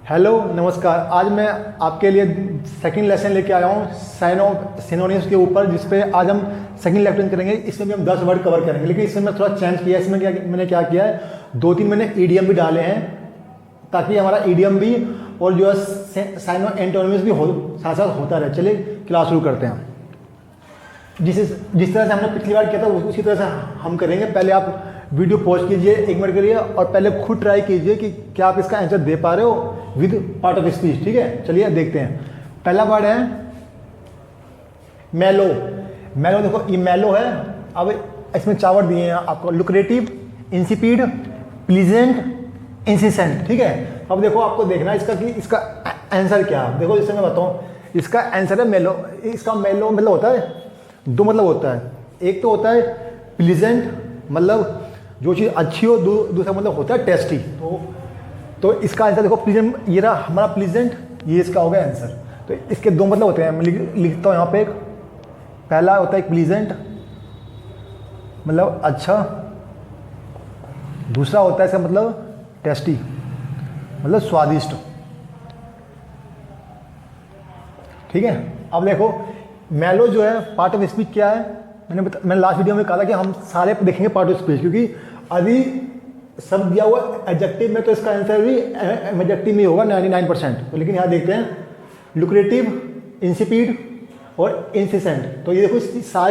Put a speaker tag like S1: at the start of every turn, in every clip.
S1: Hello नमस्कार। आज मैं आपके लिए सेकंड लेसन लेके आया हूँ सिनोनिम्स के ऊपर, जिस पे आज हम सेकंड लेक्चर करेंगे। इसमें भी हम 10 वर्ड कवर करेंगे, लेकिन इसमें मैं थोड़ा चेंज किया है। इसमें मैंने क्या किया है, 2-3 मैंने ईडीएम भी डाले हैं, ताकि हमारा ईडीएम भी और जो है साइनो एंटोनिम्स भी साथ साथ होता रहे। चलिए क्लास शुरू करते हैं। जिस तरह से हमने पिछली बार किया था उसी तरह से हम करेंगे। पहले आप वीडियो पॉज कीजिए, 1 मिनट के लिए, और पहले खुद ट्राई कीजिए कि क्या आप इसका आंसर दे पा रहे हो विद पार्ट ऑफ स्पीच। ठीक है, चलिए देखते हैं। पहला वर्ड है मेलो। मेलो देखो, ये मेलो है। अब इसमें 4 वर्ड दिए हैं आपको: लुक्रेटिव, इंसिपिड, प्लीजेंट, इंसिसेंट। ठीक है, अब देखो आपको देखना है इसका कि इसका आंसर क्या है। देखो जैसे मैं बताऊँ, इसका आंसर है मेलो। इसका मेलो मतलब होता है, 2 मतलब होता है। एक तो होता है प्लीजेंट, मतलब जो चीज़ अच्छी हो। दूसरा मतलब होता है टेस्टी। तो इसका आंसर देखो, प्लीजेंट, ये रहा हमारा प्लीजेंट, ये इसका हो गया आंसर। तो इसके 2 मतलब होते हैं। मैं लिखता हूँ यहाँ पे। पहला होता है प्लीजेंट, मतलब अच्छा। दूसरा होता है इसका मतलब टेस्टी, मतलब स्वादिष्ट। ठीक है, अब देखो मेलो जो है पार्ट ऑफ स्पीच क्या है। मैंने लास्ट वीडियो में कहा था कि हम सारे देखेंगे पार्ट ऑफ स्पीच, क्योंकि अभी सब दिया हुआ एडजेक्टिव में, तो इसका आंसर भी एडजेक्टिव में होगा 99%। तो लेकिन यहाँ देखते हैं लुक्रेटिव, इंसिपिड और इंसिसेंट। तो ये देखो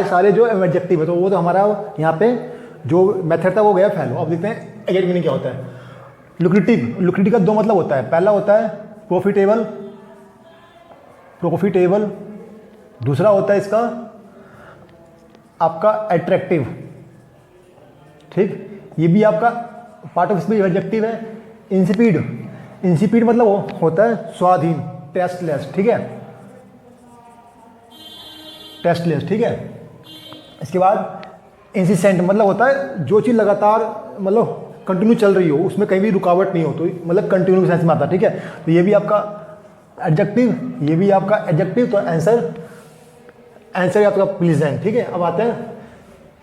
S1: सारे जो एडजेक्टिव है, तो वो तो हमारा यहाँ पे जो मेथड था वो गया फैलो। अब देखते हैं एग्जैक्ट मीनिंग क्या होता है। लुक्रेटिव का 2 मतलब होता है। पहला होता है प्रॉफिटेबल। दूसरा होता है इसका आपका अट्रैक्टिव। ठीक, ये भी आपका पार्ट ऑफ स्पीच एडजेक्टिव है। इंसिपिड मतलब होता है स्वादहीन, टेस्टलेस। ठीक है, टेस्टलेस। ठीक है, इसके बाद इंसिसेंट मतलब होता है जो चीज़ लगातार मतलब कंटिन्यू चल रही हो, उसमें कहीं भी रुकावट नहीं हो, तो मतलब कंटिन्यू सेंस में आता है। ठीक है, तो ये भी आपका एडजेक्टिव, ये भी आपका एडजेक्टिव। तो आंसर आपका प्लीजेंट। ठीक है, अब आते हैं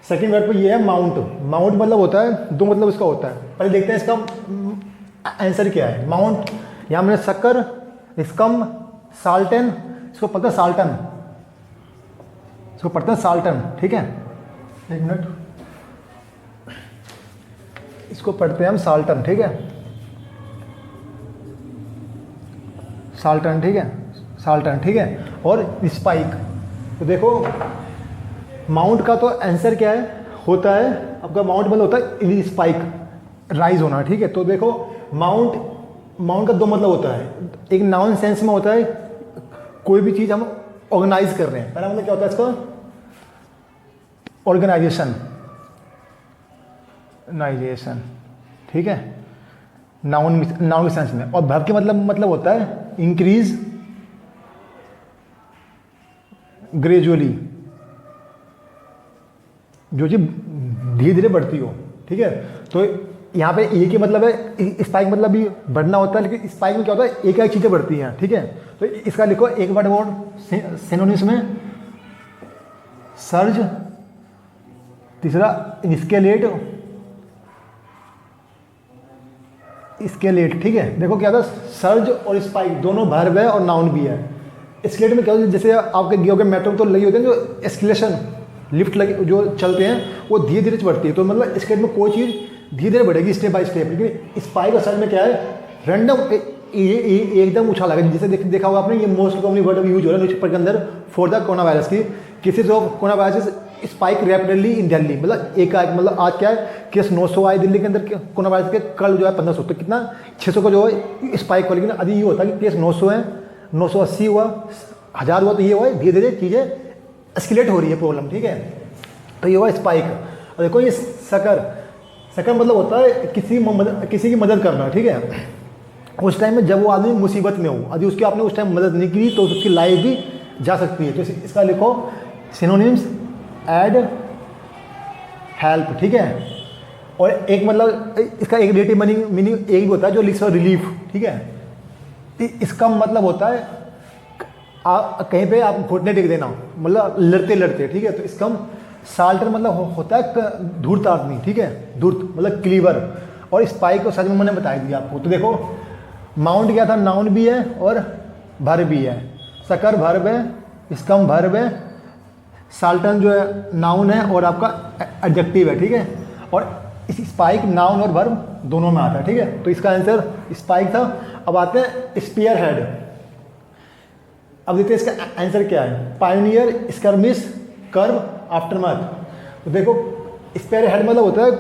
S1: सेकंड वर्ड पे। ये है माउंट। माउंट मतलब होता है, 2 मतलब इसका होता है। पहले देखते हैं इसका आंसर क्या है। माउंट, यहाँ मैंने शक्कर, स्कम, साल्टन, इसको पढ़ते हैं साल्टन। ठीक है, 1 मिनट, इसको पढ़ते हैं हम साल्टन। ठीक है, साल्टन। ठीक है, और स्पाइक। तो देखो माउंट का तो आंसर क्या है, होता है आपका माउंट मतलब होता है स्पाइक, राइज होना। ठीक है, तो देखो माउंट का 2 मतलब होता है। एक नाउन सेंस में होता है, कोई भी चीज़ हम ऑर्गेनाइज कर रहे हैं। पहला मतलब क्या होता है इसका, ऑर्गेनाइजेशन। ठीक है, नाउन के सेंस में। और वर्ब के मतलब होता है इंक्रीज, ग्रेजुअली, जो चीज़ धीरे धीरे बढ़ती हो। ठीक है, तो यहाँ पे ए के मतलब है स्पाइक, मतलब भी बढ़ना होता है, लेकिन स्पाइक में क्या होता है, एक चीज़ें बढ़ती हैं। ठीक है, तो इसका लिखो एक वर्ड सिनोनिम्स में सर्ज, तीसरा स्केलेट। ठीक है, देखो क्या था, सर्ज और स्पाइक दोनों वर्ब है और नाउन भी है। स्केलेट में क्या होता है, जैसे आपके गियोगे मेट्रो तो लगी होती है जो एस्केलेशन लिफ्ट लगे जो चलते हैं, वो धीरे धीरे बढ़ती है। तो मतलब स्केलेट में कोई चीज़ धीरे धीरे बढ़ेगी, स्टेप बाय स्टेप। लेकिन स्पाइक और सर्ज में क्या है, रैंडम एकदम उछाल आएगा। जैसे देखा होगा आपने, ये मोस्ट कॉमनली वर्ड यूज हो रहा है न्यूज़पेपर के अंदर फॉर द कोरोना वायरस की। Cases of corona virus spike rapidly इन दिल्ली, मतलब मतलब आज क्या है, केस 900 आए दिल्ली के अंदर कोरोना वायरस के, कल जो है 1500, तो कितना 600 का जो है स्पाइक हुआ। लेकिन अभी ये होता है कि केस 900 है, 980 हुआ, 1000 हुआ, तो ये हुआ धीरे धीरे चीज़ें एस्केलेट हो रही है प्रॉब्लम। ठीक है, तो ये हुआ स्पाइक। और देखो ये सकर मतलब होता है किसी की मदद करना। ठीक है, उस टाइम में जब वो आदमी मुसीबत में हो, यदि उसकी आपने उस टाइम मदद नहीं की तो उसकी लाइफ भी जा सकती है। तो इसका लिखो सिनोनिम्स एड, हेल्प। ठीक है, और एक मतलब इसका एक रिलेटिव मीनिंग एक भी होता है जो लिखा रिलीफ। ठीक है, इसका मतलब होता है कहीं पे आप घुटने टेक देना, मतलब लड़ते लड़ते। ठीक है, तो इसका साल्टर मतलब होता है धूर्त आदमी। ठीक है, धूर्त मतलब क्लीवर। और स्पाइक को सच में मैंने बता दिया आपको। तो देखो माउंट क्या था, नाउन भी है और वर्ब भी है। शकर वर्ब है, स्कम वर्ब है, साल्टन जो है नाउन है और आपका एडजेक्टिव है, ठीक है। और इस स्पाइक नाउन और वर्ब दोनों में आता है, ठीक है। तो इसका आंसर स्पाइक था। अब आते हैं स्पीयर हेड। अब देखते हैं इसका आंसर क्या है। Pioneer, skirmish, curve, aftermath. तो देखो स्पीयर हेड मतलब होता है,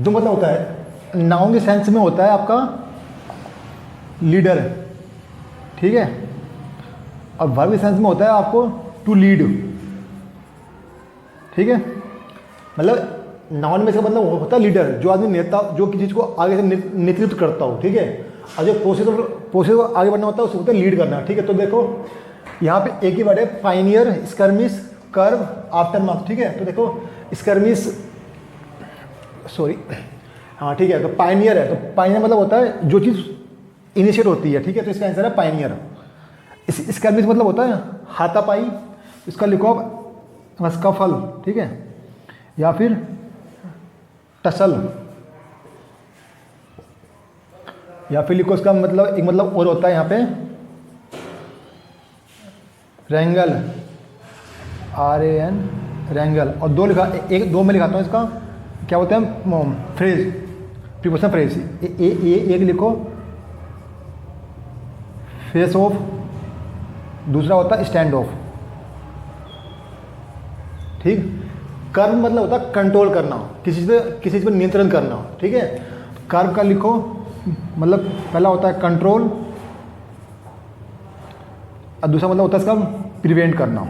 S1: जो मतलब होता है नाउन के सेंस में होता है आपका लीडर, ठीक है। और वर्ब के सेंस में होता है आपको टू लीड, ठीक है। मतलब नाउन में इसका मतलब होता है लीडर, जो आदमी नेता, जो किसी चीज़ को आगे से नेतृत्व करता हो, ठीक है। और जो प्रोसेस को आगे बढ़ना होता है उसको होता है लीड करना, ठीक है। तो देखो यहाँ पे एक ही वर्ड है, पायनियर, स्कर्मिश, कर्व, आफ्टरमैथ, ठीक है। तो देखो स्कर्मिश, सॉरी, हाँ ठीक है। तो पायनियर है, तो पायनियर मतलब होता है जो चीज़ इनिशिएट होती है, ठीक है। तो इसका आंसर है पायनियर। स्कर्मिश मतलब होता है हाथापाई, इसका लिखो आप स्कफल, ठीक है, या फिर टसल, या फिर लिखो इसका मतलब एक मतलब और होता है यहाँ पे रेंगल, RAN, रेंगल। और दो लिखा, एक दो में लिखाता हूँ इसका क्या होता है, फ्रेज, प्रीपोजिशन फ्रेज। एक लिखो फेस ऑफ, दूसरा होता है स्टैंड ऑफ, ठीक। कर्म मतलब होता है कंट्रोल करना, किसी चीज़ पे नियंत्रण करना, ठीक है। कर्म का लिखो मतलब पहला होता है कंट्रोल और दूसरा मतलब होता है इसका प्रिवेंट करना।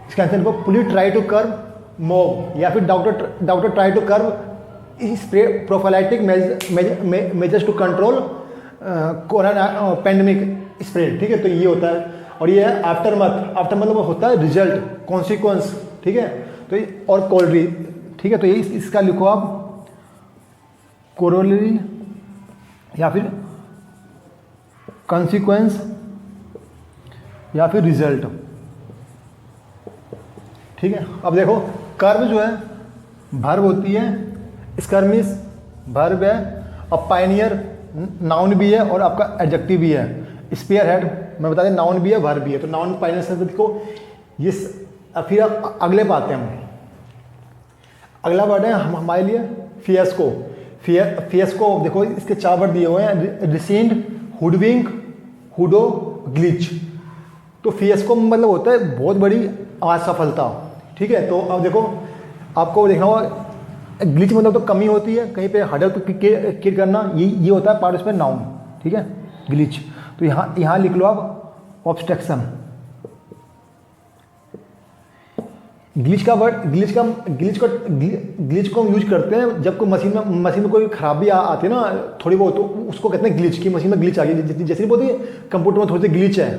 S1: इसका आंसर लिखो police try to curb mob, या फिर doctor try to curb spread prophylactic measures to control corona pandemic spread, ठीक है। तो ये होता है। और ये है आफ्टरमैथ। आफ्टरमैथ मतलब होता है रिजल्ट, कॉन्सिक्वेंस, ठीक है। तो ये और कोलरी, ठीक है। तो ये इसका लिखो आप कोरोलरी या फिर कॉन्सिक्वेंस या फिर रिजल्ट, ठीक है। अब देखो कर्व जो है वर्ब होती है, स्कर्मिश वर्ब है, और पायनियर नाउन भी है और आपका एडजेक्टिव भी है। स्पीयर हेड मैं बता दें नाउन भी है वर्ब भी है। तो नाउन पायनियर से देखो ये फिर अगले पे आते हैं हम। अगला वर्ड है हमारे लिए फियस्को। फियस्को देखो इसके 4 वर्ड दिए हुए हैं, रिसेंड, हुडविंक, हुडो, ग्लिच। तो फियस्को मतलब होता है बहुत बड़ी असफलता, ठीक है। तो अब देखो आपको देखना होगा, ग्लिच मतलब तो कमी होती है, कहीं पे हडल को क्लियर करना, ये होता है पार्ट में नाउन, ठीक है, ग्लिच। तो यहाँ लिख लो आप ऑब्स्ट्रक्शन। ग्लिच को हम यूज करते हैं जब कोई मशीन में कोई खराबी आती है ना थोड़ी बहुत, तो उसको कहते हैं ग्लिच, की मशीन में ग्लिच आ गई। जैसे बोलती है कंप्यूटर में थोड़ी सी ग्लिच है,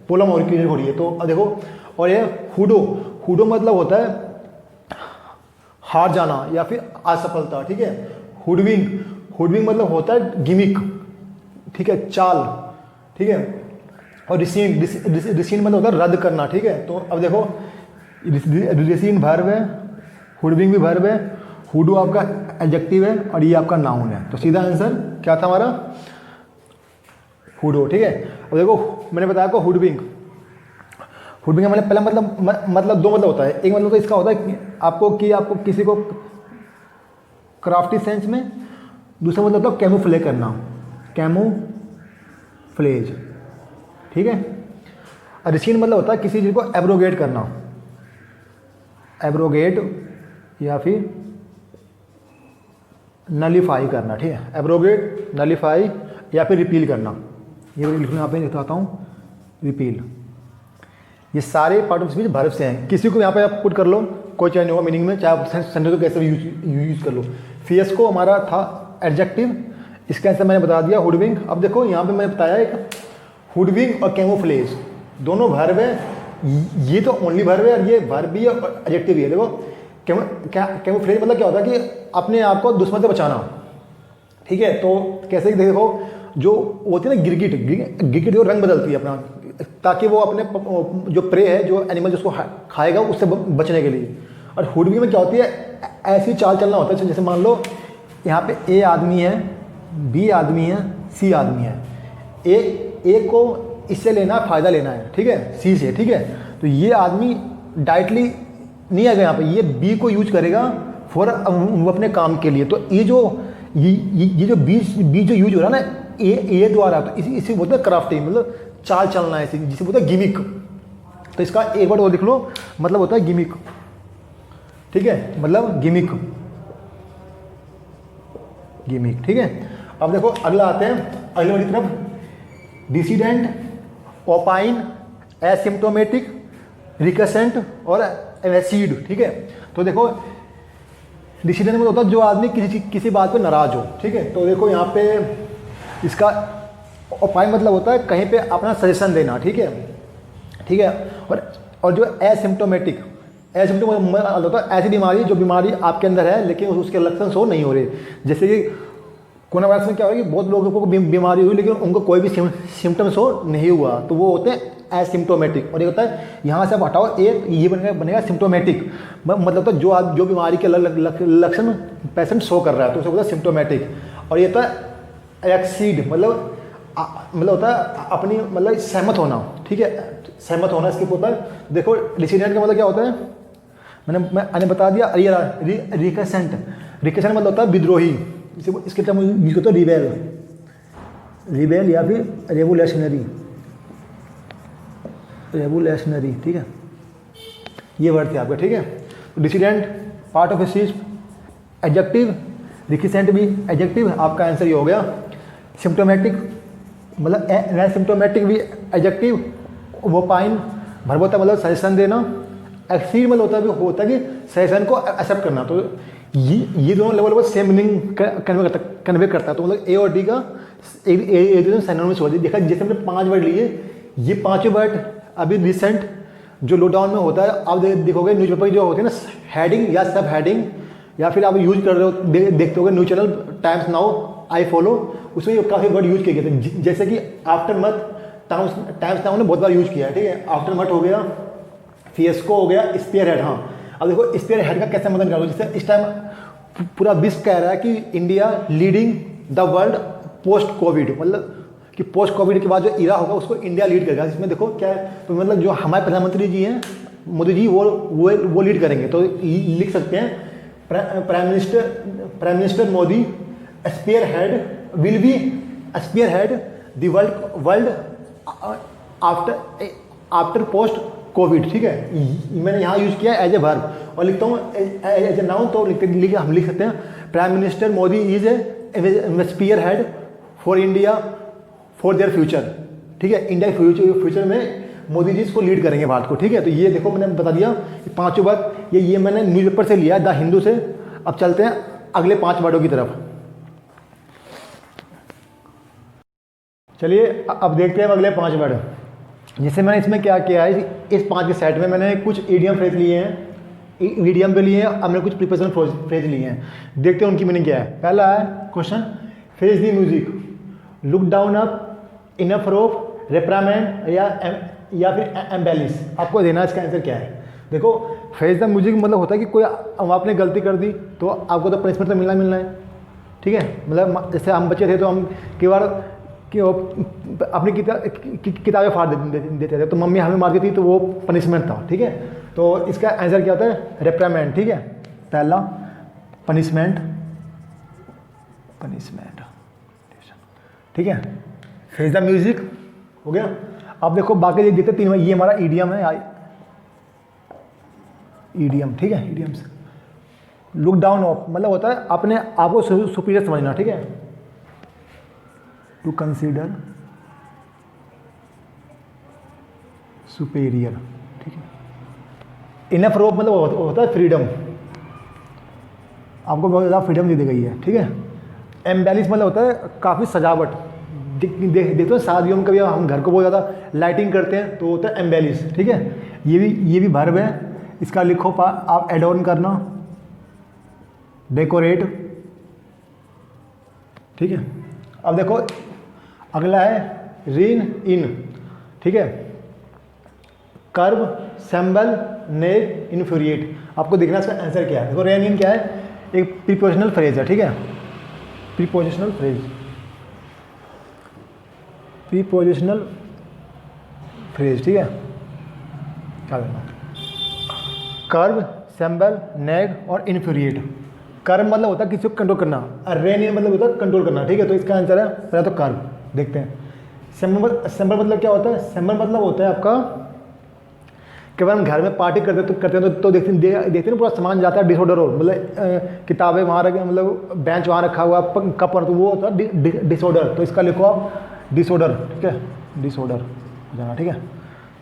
S1: प्रॉब्लम और क्लियर हो रही है। तो अब देखो, और ये हुडो मतलब होता है हार जाना या फिर असफलता, ठीक है। हुडविंग मतलब होता है गिमिक, ठीक है, चाल, ठीक है। और रिसीन मतलब होता है रद्द करना, ठीक है। तो अब देखो रिसीन वर्ब है, हुडविंग भी वर्ब है, हुडो आपका एडजेक्टिव है और ये आपका नाउन है। तो सीधा आंसर क्या था हमारा, हुडो, ठीक है। अब देखो मैंने बताया आपको हुडविंग का मतलब पहला मतलब 2 मतलब होता है। एक मतलब तो इसका होता है कि आपको किसी को क्राफ्टी सेंस में, दूसरा मतलब होता है कैमोफ्लेज करना, कैमोफ्लेज, ठीक है। रिसीन मतलब होता है किसी चीज़ को एब्रोगेट करना, एब्रोगेट या फिर नलीफाई करना, ठीक है। एब्रोगेट, नलीफाई या फिर रिपील करना। ये लिखना यहाँ पे लिखता हूँ, रिपील। ये सारे पार्ट ऑफ स्पीच वर्ब से हैं। किसी को यहाँ पे आप पुट कर लो, कोई चेंज नहीं होगा मीनिंग में, चाहे आप सेंटेंस को कैसे भी यूज कर लो। फियस्को हमारा था एडजेक्टिव, इसका आंसर मैंने बता दिया हुडविंग। अब देखो यहाँ पे मैंने बताया एक हुडविंग और कैमोफ्लेज दोनों वर्ब है, ये तो ओनली वर्ब है और ये वर्ब भी है और एडजेक्टिव भी है। देखो कैमोफ्लेज मतलब क्या होता है कि अपने आप को दुश्मन से बचाना, ठीक है। तो कैसे देखो जो होती है ना गिरगिट जो रंग बदलती है अपना, ताकि वो अपने जो प्रे है, जो एनिमल जिसको खाएगा उससे बचने के लिए। और हुडविंग में क्या होती है, ऐसी चाल चलना होता है जैसे मान लो यहाँ पे ए आदमी है, बी आदमी है, सी आदमी है, ए को इससे लेना है, फ़ायदा लेना है, ठीक है, सी से, ठीक है। तो ये आदमी डायरेक्टली नहीं आएगा यहाँ पे, ये बी को यूज करेगा फॉर अपने काम के लिए। तो ये जो बी जो यूज हो रहा है ना ए द्वारा, तो इसी बोलते हैं क्राफ्टिंग, मतलब चाल चलना है, जिसे बोलते हैं गिमिक। तो इसका एक वर्ड और लिख लो, मतलब होता है गिमिक, ठीक है, मतलब गिमिक, ठीक है। अब देखो अगला आते हैं अगले वाली तरफ, डिसीडेंट, ओपाइन, एसिम्टोमेटिक, रिकसेंट और एवेसीड, ठीक है। तो देखो डिसीडेंट में होता है जो आदमी किसी बात पे नाराज हो, ठीक है। तो देखो यहाँ पे इसका ओपाइन मतलब होता है कहीं पे अपना सजेशन देना, ठीक है, और जो एसिम्टोमेटिक मतलब होता है ऐसी बीमारी जो बीमारी आपके अंदर है लेकिन उसके लक्षण शो नहीं हो रहे। जैसे कि कोरोना वायरस में क्या हुआ कि बहुत लोगों को बीमारी हुई लेकिन उनको कोई भी सिम्टम शो नहीं हुआ, तो वो होते हैं एसिम्टोमेटिक। और ये होता है यहाँ से आप हटाओ एक, ये बनेगा सिम्टोमेटिक, मतलब होता है जो बीमारी के लक्षण पेशेंट शो कर रहा है तो उसे होता है सिम्टोमेटिक। और ये होता है एक्सीड, मतलब होता है अपनी मतलब सहमत होना, ठीक है, सहमत होना इसके होता है। देखो डिसीडेंट का मतलब क्या होता है, मैंने बता दिया। रिकसेंट मतलब होता है विद्रोही, इसके टर्म यूज करते हैं रिबेल या फिर रेवोल्यूशनरी, ठीक है, ये वर्ड थे आपके, ठीक है। Decedent part of speech adjective, recusant भी एडजेक्टिव, आपका आंसर ये हो गया। सिम्टोमेटिक मतलब सिम्टोमेटिक भी एडजेक्टिव, वोपाइन वर्ब होता है मतलब सजेशन देना, एक्सीड मतलब होता है कि सजेशन को एक्सेप्ट करना। तो ये दोनों लेवल पर सेम मीनिंग कन्वे करता है। तो मतलब ए और डी का एक दूसरे सिनोनिम्स हो जाए। देखा जैसे हमने 5 वर्ड लिए, ये 5 वर्ड अभी रिसेंट जो लॉकडाउन में होता है, आप देखोगे न्यूज़पेपर जो होते हैं ना हेडिंग या सब हेडिंग, या फिर आप यूज कर रहे हो देखते होगे news channel times now I follow, उसमें काफ़ी वर्ड यूज किए गए थे। जैसे कि आफ्टर मथ टाइम्स नाउ ने बहुत बार यूज किया है, ठीक है। आफ्टर मथ हो गया, फिएस्को हो गया, स्पेयर हेड। हाँ, अब देखो स्पेयर हेड का कैसे मतलब निकालो। जैसे इस टाइम पूरा विश्व कह रहा है कि India leading the world post Covid, मतलब कि पोस्ट कोविड के बाद जो इरा होगा उसको इंडिया लीड करेगा। इसमें देखो क्या है, तो मतलब जो हमारे प्रधानमंत्री जी हैं मोदी जी वो लीड करेंगे। तो लिख सकते हैं prime minister Modi spearhead will be spearhead the world after post covid, ठीक है। मैंने यहाँ यूज किया एज ए वर्ब और लिखता हूँ एज ए नाउन, तो हम लिख सकते हैं prime minister Modi is a spearhead for India for their future, ठीक है। इंडिया फ्यूचर में मोदी जी इसको लीड करेंगे भारत को, ठीक है। तो ये देखो मैंने बता दिया कि 5 वर्ड, ये मैंने न्यूज़पेपर से लिया द हिंदू से। अब चलते हैं अगले 5 वर्डों की तरफ। चलिए अब देखते हैं अगले 5 वर्ड। जैसे मैंने इसमें क्या किया है, इस 5 के सेट में मैंने कुछ ईडियम फ्रेज लिए हैं, ईडियम पे लिए हैं, अब मैंने कुछ प्रीपोजिशनल फ्रेज लिए हैं। देखते हैं उनकी मीनिंग क्या है। पहला है question, face the music, look down up, enough rope, reprimand या फिर एम्बेलिश। आपको देना इसका आंसर क्या है। देखो फेज द म्यूजिक मतलब होता है कि कोई आपने गलती कर दी तो आपको तो पनिशमेंट तो मिलना है, ठीक है। मतलब जैसे हम बच्चे थे तो हम कई बार कि वो अपनी किताबें फाड़ देते थे तो मम्मी हमें मारती थी, तो वो पनिशमेंट था, ठीक है। तो इसका आंसर क्या होता है, रेप्रामेंड, ठीक है। पहला पनिशमेंट, ठीक है। फेज द म्यूजिक हो गया। अब देखो बाकी ये देखते 3, ये हमारा ईडियम है, ईडियम, ठीक है। ईडियम से लुक डाउन ऑफ मतलब होता है अपने आप को सुपीरियर समझना, ठीक है। टू कंसीडर सुपेरियर, ठीक है। इनफ रोप मतलब होता है फ्रीडम, आपको बहुत ज़्यादा फ्रीडम दे दी गई है, ठीक है। एम्बेलिश मतलब होता है काफ़ी सजावट, देखते हो शादियों में कभी हम घर को बहुत ज़्यादा लाइटिंग करते हैं तो होता है एम्बेलिश, ठीक है। ये भी वर्ब है, इसका लिखो आप एडॉर्न करना, डेकोरेट, ठीक है। अब देखो अगला है रीन इन, ठीक है। कर्व, सेम्बल, नेर, इन्फ्यूरिएट। आपको देखना इसका आंसर क्या है। देखो रेन इन क्या है, एक प्रीपोजिशनल फ्रेज है, ठीक है। प्रीपोजिशनल फ्रेज प्रीपोजिशनल फ्रेज, ठीक है। क्या करना, कर्व, सेम्बल, नेग और इन्फ्यूरिएट। कर्व मतलब होता है किसी को कंट्रोल करना, और रेन इन मतलब होता है कंट्रोल करना, ठीक है। तो इसका आंसर है पहले तो कर्व, देखते हैं। सेम्बल मतलब क्या होता है? सेम्बल मतलब होता है आपका कि अगर हम घर में पार्टी करते हैं तो देखते हैं ना, पूरा सामान जाता है डिसऑर्डर, हो मतलब किताबें वहाँ रख, मतलब बेंच वहाँ रखा हुआ कप पर, तो वो होता है डिसऑर्डर। तो इसका लिखो आप डिसऑर्डर, ठीक है, डिसऑर्डर जाना, ठीक है।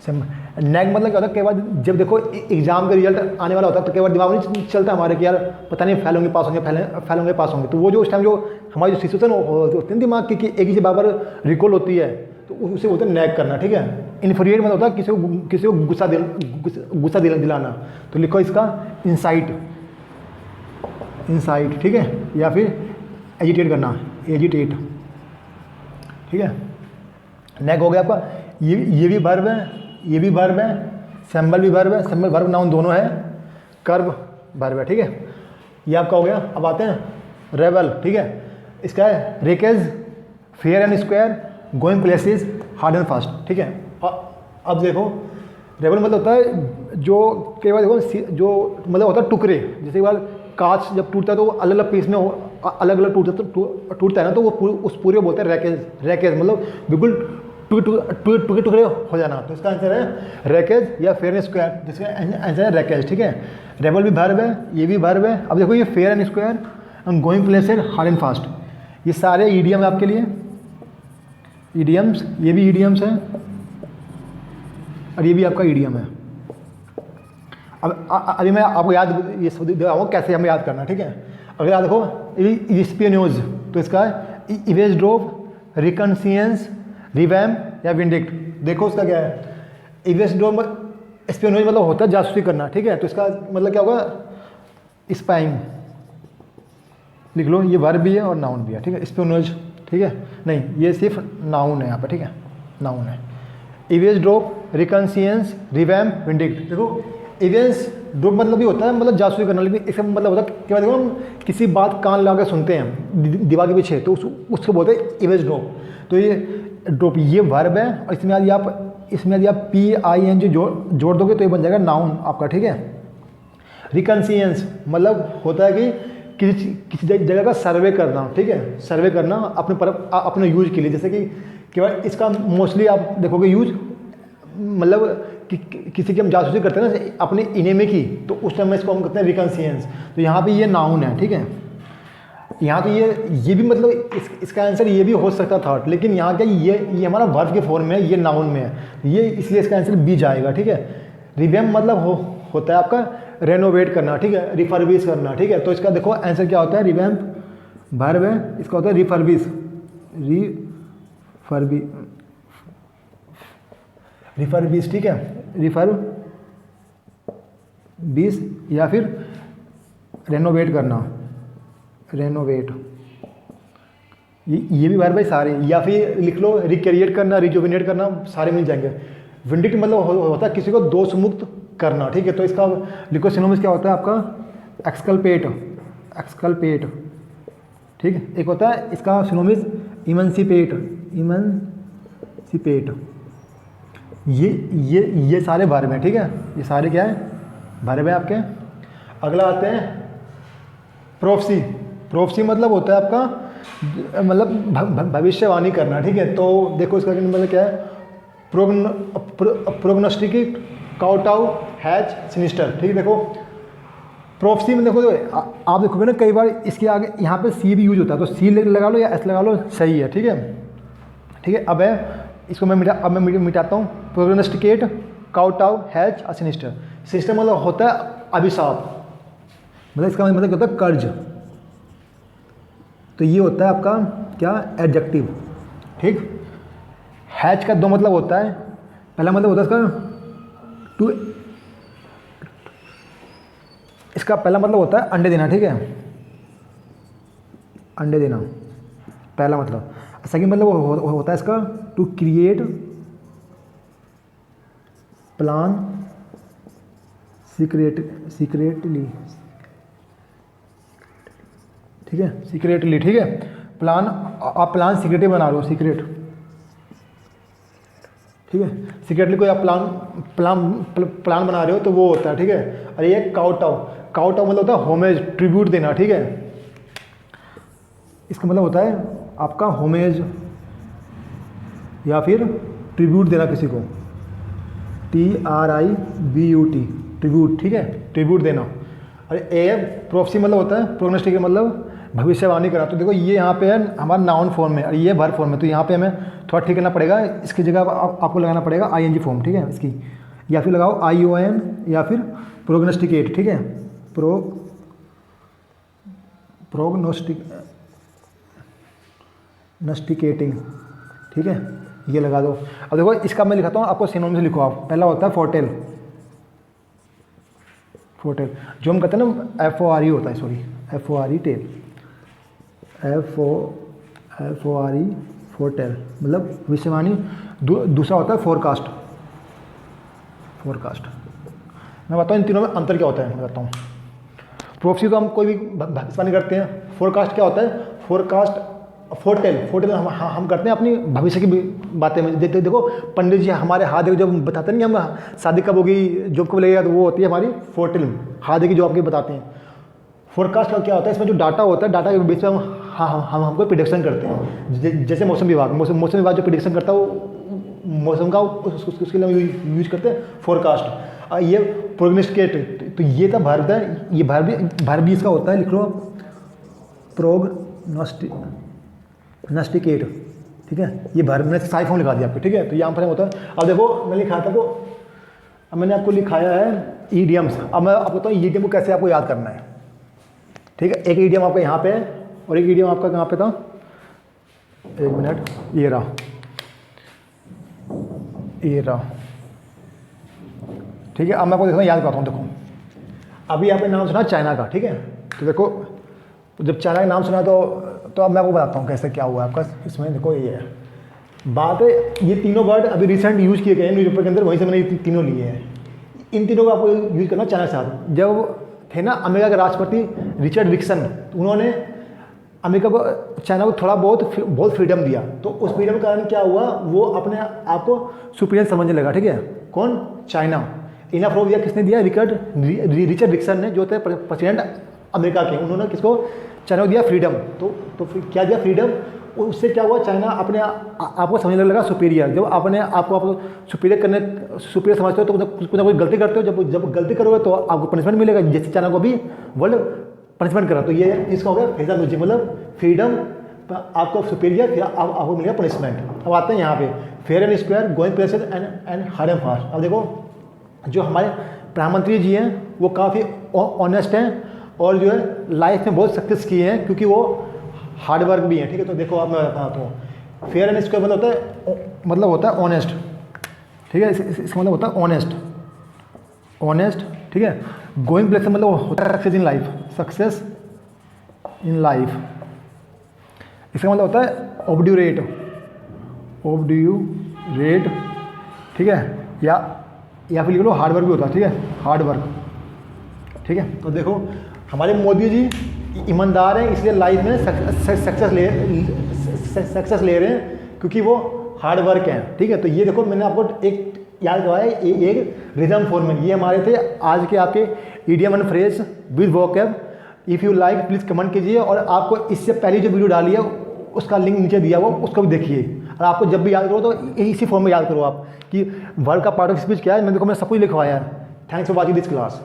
S1: नेग मतलब क्या होता है, कई बार जब देखो एग्जाम का रिजल्ट आने वाला होता है तो कई बार दिमाग में नहीं चलता हमारे कि यार पता नहीं फेल होंगे पास होंगे, फेल होंगे पास होंगे। तो वो जो उस टाइम जो हमारी जो सिचुएशन होती है दिमाग की कि एक ही से बार बार रिकॉल होती है, तो उसे बोलते हैं नैग करना, ठीक है। इन्फ्यूरिएट मतलब होता है किसी को गुस्सा दिलाना। तो लिखो इसका इंसाइट, इंसाइट, ठीक है, या फिर एजिटेट करना, एजिटेट, ठीक है। नैग हो गया आपका। ये भी वर्ब है, ये भी वर्ब है, सेम्बल भी वर्ब है, सेम्बल वर्ब नाउन दोनों है, कर्व वर्ब है, ठीक है। ये आपका हो गया। अब आते हैं रेबल, ठीक है। इसका है wreckage, fair and square, going places, hard and fast, ठीक है। अब देखो रेबल मतलब होता है जो कई बार देखो जो मतलब होता है टुकड़े, जैसे बार कांच जब टूटता है तो अलग अलग पीस में अलग अलग टूटता है ना, तो वो उस पूरे को बोलते हैं रैकेज। रैकेज मतलब बिल्कुल टुकड़े टुकड़े हो जाना। तो इसका आंसर है रैकेज या फेयर एंड स्क्वायर, जिसका आंसर है रैकेज, ठीक है। रेबल भी वर्ब है, ये भी वर्ब है। अब देखो ये fair and square and going places, hard and fast, ये सारे ईडियम है आपके लिए, ईडियम्स, ये भी ईडियम्स है और ये भी आपका ईडियम है। अब अभी मैं आपको याद ये सब दिखाऊंगा कैसे हमें याद करना, ठीक है। अगर याद देखो स्पियोनियोज, तो इसका है इवेज ड्रोव, रिकन्सियंस, रिवैम या विंडिक्ट। देखो उसका क्या है, इवेज ड्रोव स्पियोनियोज मतलब होता है जासूसी करना, ठीक है। तो इसका मतलब क्या होगा, स्पाइंग लिख लो, ये वर्ब भी है और नाउन भी है, ठीक है। स्पियोनियोज, ठीक है, नहीं ये सिर्फ नाउन है यहाँ पर, ठीक है, नाउन है। इवेज ड्रोव, रिकन्सियंस, रिवैम, विंडिक्ट। देखो इवेंस ड्रोप मतलब भी होता है मतलब जासूसी करना, लेकिन इसका मतलब होता है क्या, देखो हम किसी बात कान लगा के सुनते हैं दीवार के पीछे, तो उसको बोलते हैं इवेज ड्रोप। तो ये ड्रोप ये वर्ब है और इसमें यदि आप PING जोड़ दोगे तो ये बन जाएगा नाउन आपका, ठीक है। रिकन्सियंस मतलब होता है कि किसी जगह का सर्वे करना, ठीक है, सर्वे करना अपने यूज के लिए। जैसे कि केवल इसका मोस्टली आप देखोगे यूज मतलब कि किसी की हम जासूसी करते हैं ना अपने इनेमी की, तो उस टाइम में इसको हम कहते हैं रिकन्सियंस। तो यहाँ पे ये नाउन है, ठीक है। यहाँ तो ये भी मतलब इसका आंसर ये भी हो सकता था, लेकिन यहाँ क्या ये हमारा वर्ब के फॉर्म में है, ये नाउन में है, ये इसलिए इसका आंसर बी जाएगा, ठीक है। रिवैम्प मतलब होता है आपका रेनोवेट करना, ठीक है, रिफर्बिश करना, ठीक है। तो इसका देखो आंसर क्या होता है, रिवैम्प वर्ब है, इसका होता है रिफर्बिश, रिफर्बिश, ठीक है, रिफर्बिश या फिर रेनोवेट करना, रेनोवेट, ये भी वर्ब है सारे। या फिर लिख लो रिक्रिएट करना, रिजुविनेट करना, सारे मिल जाएंगे। विंडिक्ट मतलब होता है किसी को दोष मुक्त करना, ठीक है। तो इसका लिखो सिनोनिम्स क्या होता है आपका, एक्सकल्पेट, एक्सकल्पेट, ठीक है। एक होता है इसका सिनोनिम्स इमनसिपेट, इमनसिपेट। ये सारे वर्ब हैं, ठीक है, ये सारे क्या है, वर्ब है आपके। अगला आते हैं प्रोफेसी। प्रोफेसी मतलब होता है आपका मतलब भविष्यवाणी करना, ठीक है। तो देखो इसका मतलब क्या है, प्रोग्नोस्टिकेट, काउटाउ, हैच, सिनिस्टर, ठीक है। देखो प्रोफेसी में देखो आप देखोगे ना कई बार इसके आगे यहाँ पे सी भी यूज होता है, तो सी लगा लो या एस लगा लो, सही है, ठीक है, ठीक है। अब है इसको मैं मिटाता हूँ। प्रोग्नोस्टिकेट, काउटाउ, हैच और सिनिस्टर। सिनिस्टर मतलब होता है अभिशाप, मतलब इसका मतलब क्या होता है, कर्ज। तो ये होता है आपका क्या, एडजेक्टिव, ठीक। हैच का दो मतलब होता है, पहला मतलब होता है इसका टू, इसका पहला मतलब होता है अंडे देना, ठीक है, अंडे देना पहला मतलब। सेकंड मतलब होता है इसका टू क्रिएट, प्लान, सीक्रेटली, ठीक है, सीक्रेटली, ठीक है। प्लान, आप प्लान सीक्रेटली बना लो, सीक्रेट, ठीक है। सीक्रेटली कोई आप प्लान बना रहे हो तो वो होता है, ठीक है। और ये काउटाउ, काउटाउ मतलब होता है होमेज, ट्रिब्यूट देना, ठीक है। इसका मतलब होता है आपका होमेज या फिर ट्रिब्यूट देना किसी को, TRIBUT, ट्रिब्यूट, ठीक है, ट्रिब्यूट देना। और ए प्रोफेसी मतलब होता है प्रोग्नोस्टिक, मतलब भविष्यवाणी करा। तो देखो ये यहाँ पे है हमारा नाउन फॉर्म में और ये वर्ब फॉर्म में, तो यहाँ पे हमें थोड़ा ठीक करना पड़ेगा। इसकी जगह आपको लगाना पड़ेगा ING फॉर्म, ठीक है, इसकी, या फिर लगाओ ION या फिर प्रोग्नोस्टिकेट, ठीक है, प्रोग्नोस्टिकेटिंग, ठीक है, ये लगा दो। अब देखो इसका मैं लिखाता हूँ, आपको सिनोनिम से लिखो आप। पहला होता है फोरटेल, फोरटेल जो हम कहते हैं ना FORE होता है, सॉरी FORE टेल, FORE फोरटेल मतलब भविष्यवाणी। दूसरा होता है फोरकास्ट, फोरकास्ट। मैं बताऊँ इन तीनों में अंतर क्या होता है, मैं बताता हूँ। प्रोफेसी तो हम कोई भी भविष्यवाणी करते हैं, फोरकास्ट क्या होता है, फोरकास्ट फोरटेल, फोरटेल हम करते हैं अपनी भविष्य की बातें में। देखो पंडित जी हमारे हाथ देखो जब बताते हैं, हम शादी कब होगी, जॉब कब लगेगा, तो वो होती है हमारी फोरटेल, हाथ देखी जॉब की बताते हैं। फोरकास्ट का क्या होता है, इसमें जो डाटा होता है, डाटा के बीच में हम हमको प्रिडिक्शन करते हैं। जैसे मौसम विभाग, मौसम विभाग जो प्रिडिक्शन करता है वो मौसम का, उसके लिए हम यूज करते हैं फोरकास्ट। ये प्रोग्नोस्टिकेट, तो ये था भारत है, ये भारत भी इसका होता है, लिख लो प्रोग्नोस्टिकेट, ठीक है। ये भारत में साई फॉर्म लिखा दिया आपको, ठीक है। तो यहाँ पर होता है। अब देखो मैं लिखा था, अब मैंने आपको लिखाया है ईडियम्स। अब मैं आपको बताऊँ ईडियम को कैसे आपको याद करना है, ठीक है। एक ईडियम आपका यहाँ पे है और एक ईडियम आपका कहाँ पे था, एक मिनट, ये रहा, ठीक है। अब मैं आपको देखो याद करता हूँ। देखो अभी आपने नाम सुना चाइना का, ठीक है। तो देखो जब चाइना का नाम सुना तो अब मैं आपको बताता हूँ कैसे क्या हुआ आपका इसमें। देखो ये है बात है, ये तीनों वर्ड अभी रिसेंट यूज़ किए गए हैं न्यूज़पेपर के अंदर, वहीं से मैंने ये तीनों लिए हैं। इन तीनों को आपको यूज़ करना चाइना के साथ। जब थे ना अमेरिका के राष्ट्रपति रिचर्ड निक्सन, उन्होंने अमेरिका को, चाइना को थोड़ा बहुत फ्रीडम दिया। तो उस फ्रीडम के कारण क्या हुआ, वो अपने आप को सुपीरियर समझने लगा, ठीक है। कौन, चाइना। इनफ रोक दिया किसने दिया, रिचर्ड निक्सन ने, जो थे प्रेसिडेंट अमेरिका के। उन्होंने किसको, चाइना को दिया फ्रीडम। तो फिर क्या दिया, फ्रीडम। उससे क्या हुआ, चाइना अपने आप को समझने लगा सुपीरियर। जब अपने आप को सुपीरियर समझते हो तो कुछ ना कुछ गलती करते हो। जब गलती करोगे तो आपको पनिशमेंट मिलेगा, जैसे चाइना को भी वर्ल्ड पनिशमेंट करा। तो ये इसका हो गया फेजा म्यूजिक, मतलब फ्रीडम, आपको सुपीरियर, फिर आपको मिलेगा पनिशमेंट। अब आते हैं यहाँ पे fair and square, going places and hard and fast. अब देखो जो हमारे प्रधानमंत्री जी हैं वो काफ़ी ऑनेस्ट हैं और जो है लाइफ में बहुत सक्सेस किए हैं, क्योंकि वो हार्ड वर्क भी हैं, ठीक है। तो देखो अब मैं बताता हूँ, फेयर एंड स्क्वायर मतलब होता है ऑनेस्ट, ठीक है। इसका मतलब होता है ऑनेस्ट, ठीक है। गोइंग प्लेसेस मतलब होता है success in life, success in life. इसका मतलब होता है ऑब्ड्यूरेट, ठीक है। या फिर लिख लो हार्ड वर्क भी होता है, ठीक है, हार्ड वर्क, ठीक है। तो देखो हमारे मोदी जी ईमानदार हैं, इसलिए लाइफ में सक्सेस ले रहे हैं, क्योंकि वो हार्ड वर्क हैं, ठीक है। तो ये देखो मैंने आपको एक याद करवाया, एक रिदम फॉर्म में। ये हमारे थे आज के आपके idiom and phrase with vocab. If you like please comment कीजिए, और आपको इससे पहले जो वीडियो डाली है उसका लिंक नीचे दिया हुआ, उसको भी देखिए। और आपको जब भी याद करो तो इसी फॉर्म में याद करो आप कि वर्ड का पार्ट ऑफ स्पीच क्या है। मैं देखो मैं सब कुछ लिखवाया है। Thanks for watching this class.